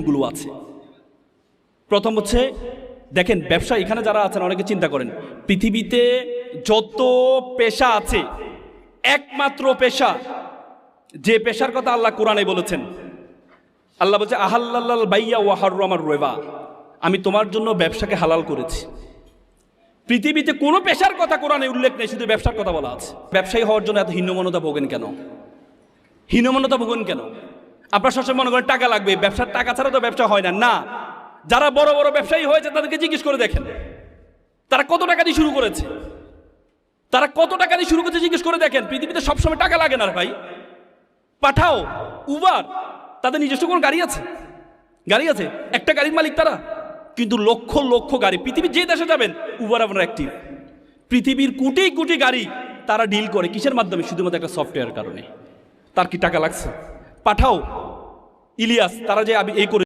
গুণগুলো আছে। প্রথম হচ্ছে দেখেন, ব্যবসা এখানে যারা আছেন অনেকে চিন্তা করেন পৃথিবীতে যত পেশা আছে একমাত্র পেশা, যে পেশার কথা আল্লাহ কোরআনে বলেছেন, আল্লাহ বলছে আহাল্লাল বাইয়া ওয়া হাররামার রিবা, আমি তোমার জন্য ব্যবসাকে হালাল করেছি। পৃথিবীতে কোনো পেশার কথা কোরআনে উল্লেখ নেই, শুধু ব্যবসার কথা বলা আছে। ব্যবসায়ী হওয়ার জন্য এত হীনমন্যতা ভোগেন কেন? হীনমন্যতা ভোগেন কেন? আপনার সবসময় মনে করেন টাকা লাগবে, ব্যবসার টাকা ছাড়া তো ব্যবসা হয় না। না, যারা বড় বড় ব্যবসায়ী হয়েছে তাদেরকে জিজ্ঞেস করে দেখেন তারা কত টাকা দিয়ে শুরু করেছে, তারা কত টাকা দিয়ে শুরু করেছে জিজ্ঞেস করে দেখেন। পৃথিবীতে সবসময় টাকা লাগে না ভাই। পাঠাও, উবার, তাদের নিজস্ব কোনো গাড়ি আছে? গাড়ি আছে, একটা গাড়ির মালিক তারা, কিন্তু লক্ষ লক্ষ গাড়ি। পৃথিবীর যে দেশে যাবেন উবার আপনার অ্যাক্টিভ। পৃথিবীর কোটি কোটি গাড়ি তারা ডিল করে কিসের মাধ্যমে? শুধুমাত্র একটা সফটওয়্যার কারণে। তার কি টাকা লাগছে? পাঠাও, ইলিয়াস, তারা যে এই করে